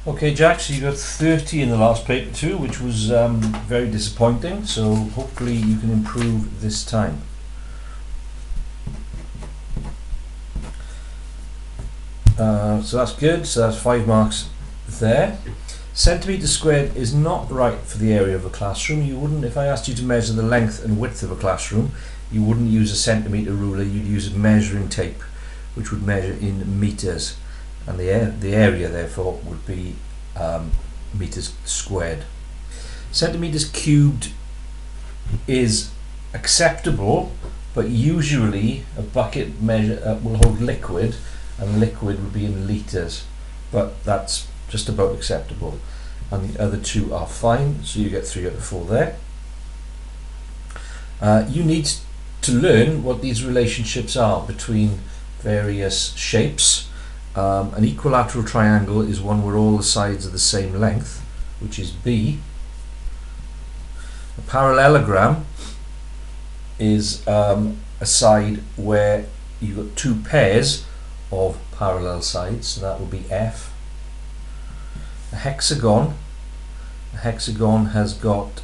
Okay, Jack, so you got 30 in the last paper too, which was very disappointing, so hopefully you can improve this time. So that's good, so that's 5 marks there. Centimetre squared is not right for the area of a classroom. You wouldn't, if I asked you to measure the length and width of a classroom, you wouldn't use a centimetre ruler, you'd use a measuring tape, which would measure in metres. And the area therefore would be meters squared. Centimeters cubed is acceptable, but usually a bucket measure will hold liquid, and liquid would be in litres, but that's just about acceptable, and the other two are fine, so you get 3 out of 4 there. You need to learn what these relationships are between various shapes. An equilateral triangle is one where all the sides are the same length, which is B. A parallelogram is a side where you've got 2 pairs of parallel sides, so that would be F. A hexagon has got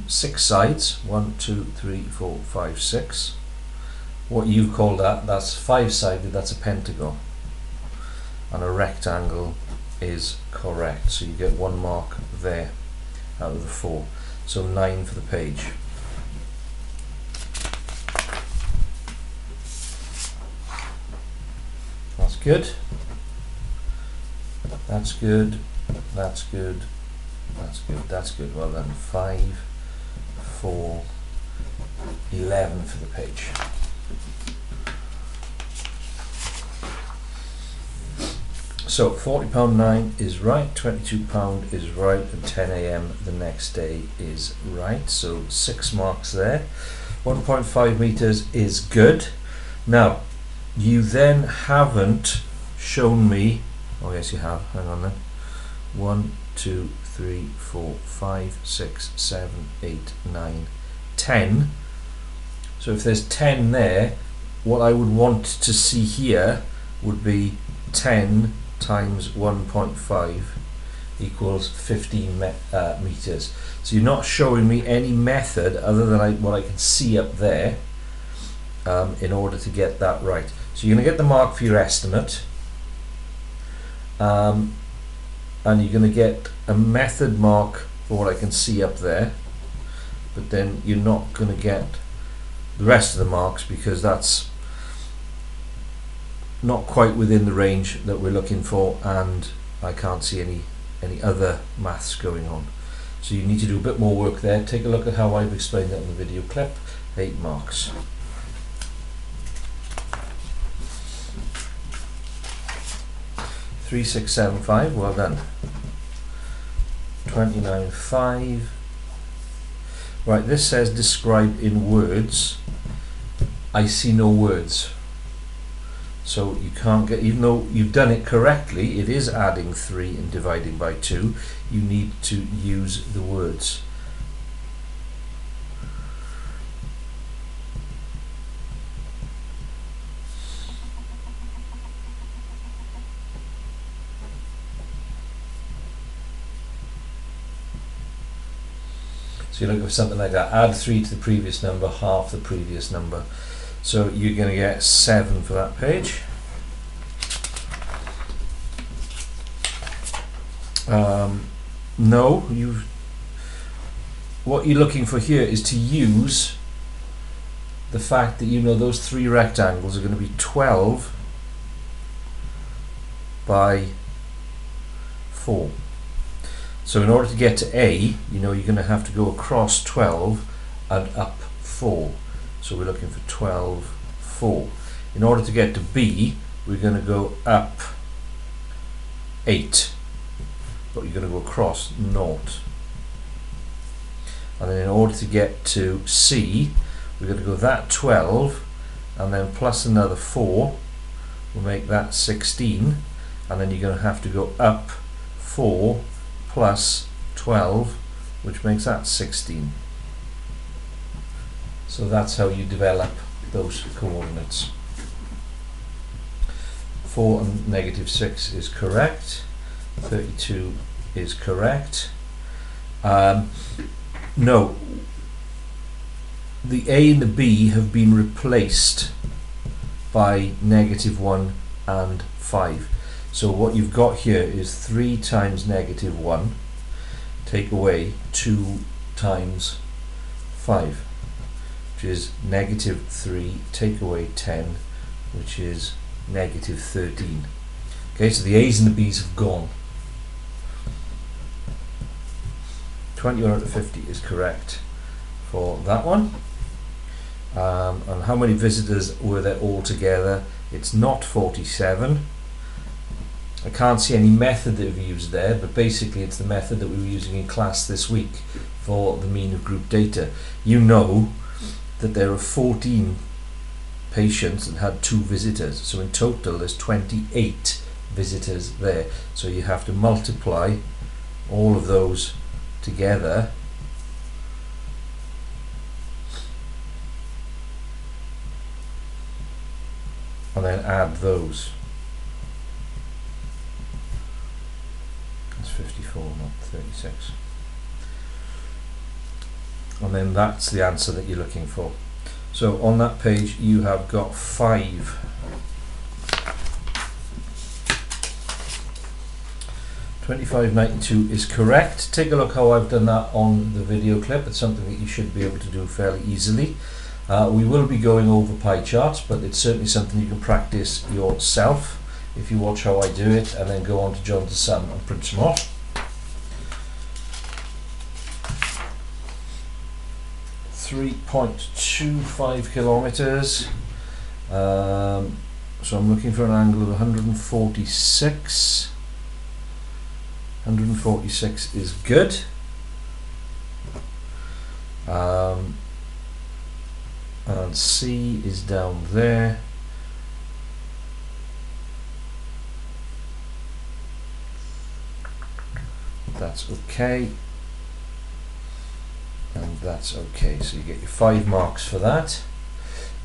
6 sides, 1, 2, 3, 4, 5, 6. What you call that's 5-sided, that's a pentagon. And a rectangle is correct, so you get 1 mark there out of the 4, so 9 for the page. That's good, that's good, that's good, that's good, that's good. Well done. 5, 4, 11 for the page. So £40.9 is right, £22 is right, and 10 AM the next day is right. So 6 marks there. 1.5 meters is good. Now, you then haven't shown me, oh yes you have, hang on then. 1, 2, 3, 4, 5, 6, 7, 8, 9, 10. So if there's 10 there, what I would want to see here would be 10 times 1.5 equals 15 meters. So you're not showing me any method other than what I can see up there in order to get that right. So you're going to get the mark for your estimate, and you're going to get a method mark for what I can see up there, but then you're not going to get the rest of the marks because that's not quite within the range that we're looking for, and I can't see any other maths going on. So you need to do a bit more work there. Take a look at how I've explained that in the video clip. 8 marks. Three, 6, 7, 5. Well done. 29.5. Right, this says describe in words. I see no words. So you can't get, even though you've done it correctly, it is adding 3 and dividing by 2. You need to use the words. So you look for something like that, add 3 to the previous number, half the previous number. So you're going to get 7 for that page. No, what you're looking for here is to use the fact that you know those 3 rectangles are going to be 12 by 4. So in order to get to A, you know you're going to have to go across 12 and up 4. So we're looking for 12, 4. In order to get to B, we're going to go up 8. But you're going to go across 0. And then in order to get to C, we're going to go that 12, and then plus another 4 will make that 16. And then you're going to have to go up 4 plus 12, which makes that 16. So that's how you develop those coordinates. 4 and -6 is correct. 32 is correct. No, the A and the B have been replaced by -1 and 5. So what you've got here is 3 times -1, take away 2 times 5, which is -3, take away 10, which is -13. Okay, so the A's and the B's have gone. 21 out of 50 is correct for that one. And how many visitors were there altogether? It's not 47. I can't see any method that we've used there, but basically it's the method that we were using in class this week for the mean of group data. You know that there are 14 patients that had 2 visitors, so in total there's 28 visitors there. So you have to multiply all of those together and then add those. That's 54, not 36. And then that's the answer that you're looking for. So on that page you have got 5. 2592 is correct. Take a look how I've done that on the video clip. It's something that you should be able to do fairly easily. We will be going over pie charts, but it's certainly something you can practice yourself if you watch how I do it and then go on to Jun to Sum and print some off. 3.25 kilometers. So I'm looking for an angle of 146. 146 is good. And C is down there. That's okay. And that's okay. So you get your 5 marks for that.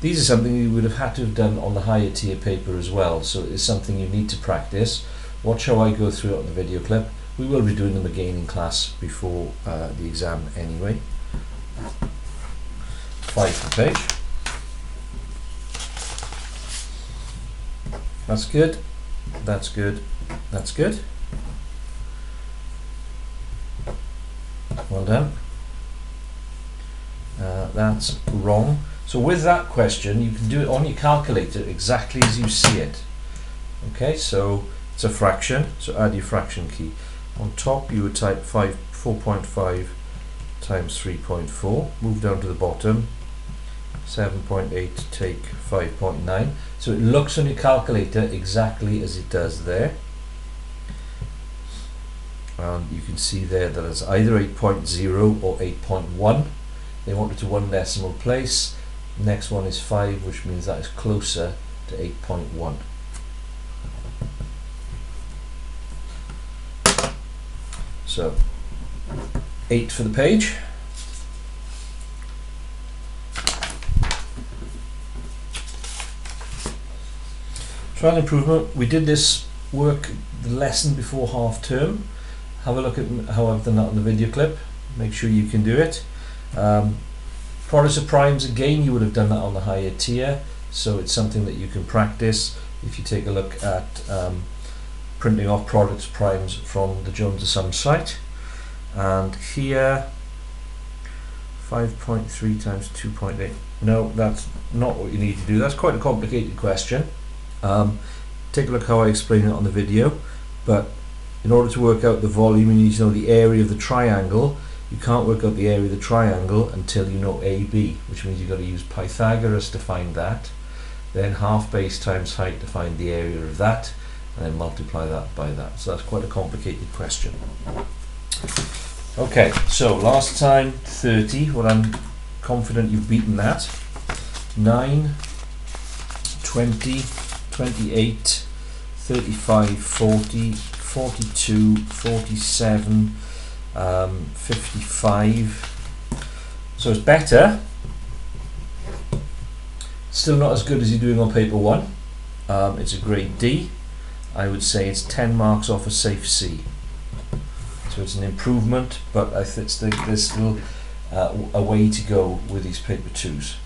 These are something you would have had to have done on the higher tier paper as well, so it's something you need to practice. Watch how I go through it on the video clip. We will be doing them again in class before the exam anyway. 5 per page. That's good. That's good. That's good. Well done. That's wrong. So with that question, you can do it on your calculator exactly as you see it. Okay, so it's a fraction, so add your fraction key. On top you would type 4.5 times 3.4, move down to the bottom, 7.8 take 5.9. So it looks on your calculator exactly as it does there. And you can see there that it's either 8.0 or 8.1. They want it to 1 decimal place. Next one is 5, which means that is closer to 8.1. So 8 for the page. Trial improvement. We did this work, the lesson before half term. Have a look at how I've done that on the video clip. Make sure you can do it. Products of primes, again, you would have done that on the higher tier, so it's something that you can practice if you take a look at printing off products primes from the Jun to Sum site. And here 5.3 times 2.8. No, that's not what you need to do. That's quite a complicated question. Take a look how I explain it on the video, but in order to work out the volume you need to know the area of the triangle. You can't work out the area of the triangle until you know AB, which means you've got to use Pythagoras to find that, then half base times height to find the area of that, and then multiply that by that. So that's quite a complicated question. Okay, so last time 30, well, I'm confident you've beaten that. 9, 20, 28, 35, 40, 42, 47, 55. So it's better. Still not as good as you're doing on paper 1. It's a grade D. I would say it's 10 marks off a safe C. So it's an improvement, but I think there's still a way to go with these paper 2s.